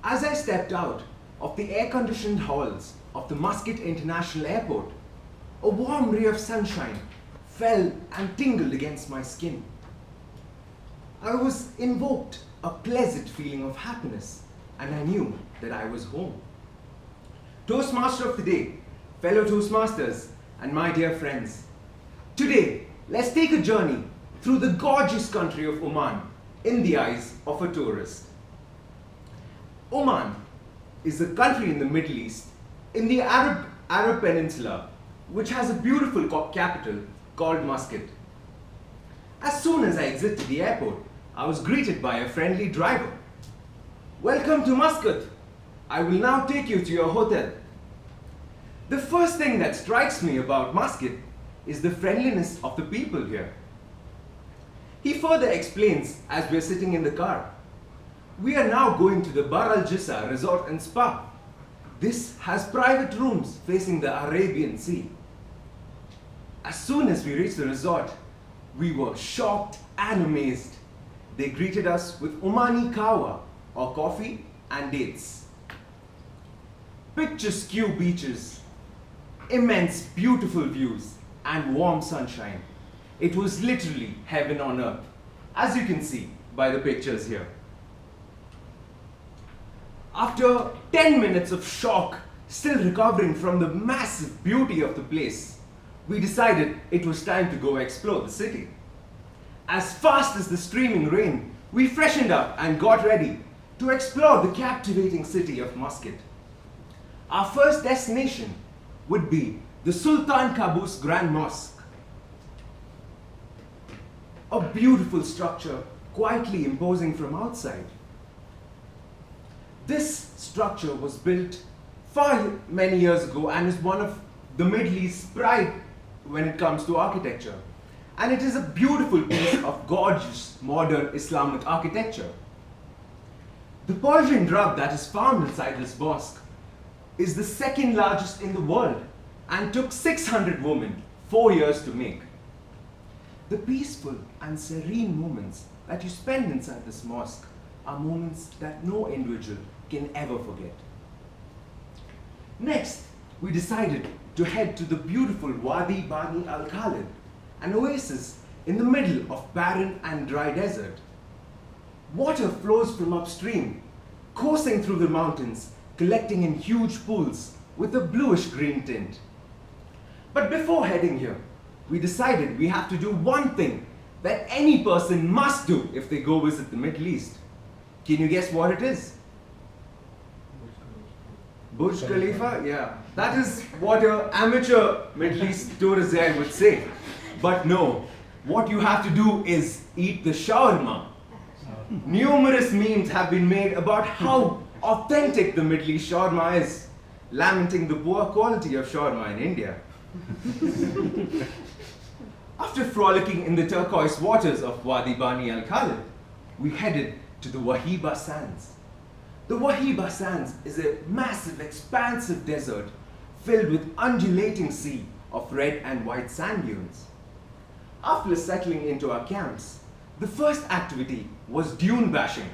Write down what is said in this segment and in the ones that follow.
As I stepped out of the air-conditioned halls of the Muscat International Airport, a warm ray of sunshine fell and tingled against my skin. I was invoked a pleasant feeling of happiness, and I knew that I was home. Toastmaster of the day, fellow Toastmasters, and my dear friends, today let's take a journey through the gorgeous country of Oman in the eyes of a tourist. Oman is a country in the Middle East, in the Arab Peninsula, which has a beautiful capital called Muscat. As soon as I exited the airport, I was greeted by a friendly driver. Welcome to Muscat. I will now take you to your hotel. The first thing that strikes me about Muscat is the friendliness of the people here. He further explains as we are sitting in the car. We are now going to the Bar Al Jissa Resort and Spa. This has private rooms facing the Arabian Sea. As soon as we reached the resort, we were shocked and amazed. They greeted us with Omani kawa, or coffee, and dates. Picturesque beaches, immense beautiful views, and warm sunshine. It was literally heaven on earth, as you can see by the pictures here. After 10 minutes of shock, still recovering from the massive beauty of the place, we decided it was time to go explore the city. As fast as the streaming rain, we freshened up and got ready to explore the captivating city of Muscat. Our first destination would be the Sultan Qaboos Grand Mosque, a beautiful structure quietly imposing from outside. This structure was built many years ago and is one of the Middle East's pride when it comes to architecture. And it is a beautiful piece of gorgeous modern Islamic architecture. The Persian rug that is found inside this mosque is the second largest in the world and took 600 women 4 years to make. The peaceful and serene moments that you spend inside this mosque are moments that no individual can ever forget. Next, we decided to head to the beautiful Wadi Bani al-Khalid, an oasis in the middle of barren and dry desert. Water flows from upstream, coursing through the mountains, collecting in huge pools with a bluish-green tint. But before heading here, we decided we have to do one thing that any person must do if they go visit the Middle East. Can you guess what it is? Burj Khalifa? Yeah, that is what an amateur Middle East tourist there would say. But no, what you have to do is eat the shawarma. Numerous memes have been made about how authentic the Middle East shawarma is, lamenting the poor quality of shawarma in India. After frolicking in the turquoise waters of Wadi Bani al-Khalid, we headed to the Wahiba Sands. The Wahiba Sands is a massive, expansive desert filled with undulating sea of red and white sand dunes. After settling into our camps, the first activity was dune bashing.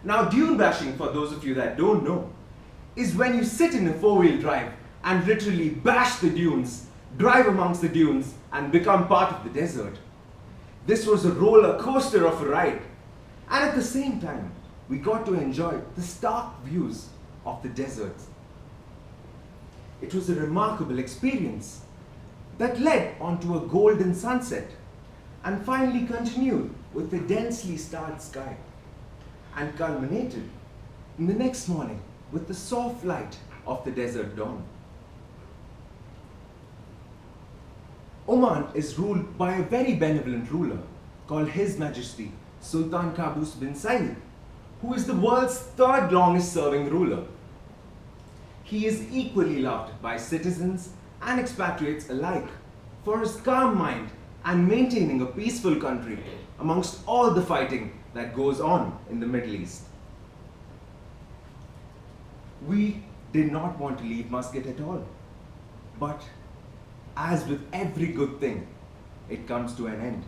Now, dune bashing, for those of you that don't know, is when you sit in a four-wheel drive and literally bash the dunes, drive amongst the dunes, and become part of the desert. This was a roller coaster of a ride, and at the same time, we got to enjoy the stark views of the desert. It was a remarkable experience that led onto a golden sunset and finally continued with a densely starred sky and culminated in the next morning with the soft light of the desert dawn. Oman is ruled by a very benevolent ruler called His Majesty Sultan Qaboos bin Said, who is the world's third longest serving ruler. He is equally loved by citizens and expatriates alike for his calm mind and maintaining a peaceful country amongst all the fighting that goes on in the Middle East. We did not want to leave Muscat at all, But as with every good thing, it comes to an end.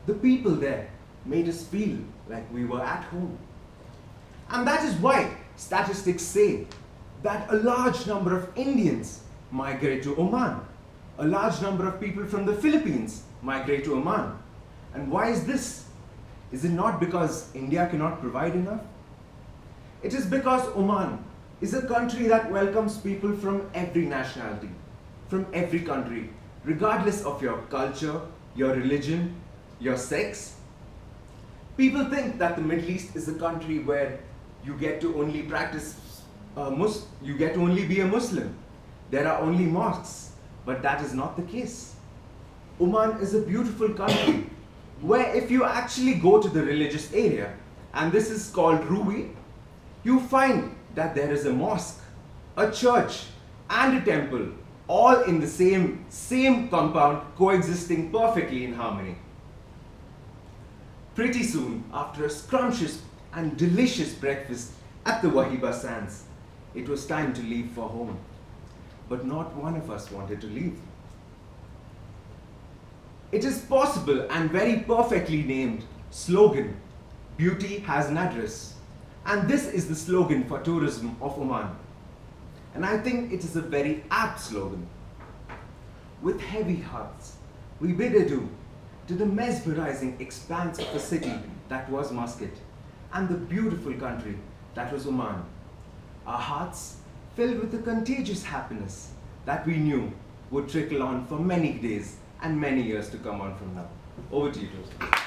The people there made us feel like we were at home. And that is why statistics say that a large number of Indians migrate to Oman. A large number of people from the Philippines migrate to Oman. And why is this? Is it not because India cannot provide enough? It is because Oman is a country that welcomes people from every nationality, from every country, regardless of your culture, your religion, your sex. People think that the Middle East is a country where you get to only you get to only be a Muslim. There are only mosques, but that is not the case. Oman is a beautiful country where if you actually go to the religious area, and this is called Ruwi, you find that there is a mosque, a church, and a temple, all in the same compound, coexisting perfectly in harmony. Pretty soon, after a scrumptious and delicious breakfast at the Wahiba Sands, it was time to leave for home. But not one of us wanted to leave. It is possible and very perfectly named slogan, "Beauty has an address." And this is the slogan for tourism of Oman. And I think it is a very apt slogan. With heavy hearts, we bid adieu to the mesmerizing expanse of a city that was Muscat and the beautiful country that was Oman. Our hearts filled with the contagious happiness that we knew would trickle on for many days and many years to come on from now. Over to you, Joseph.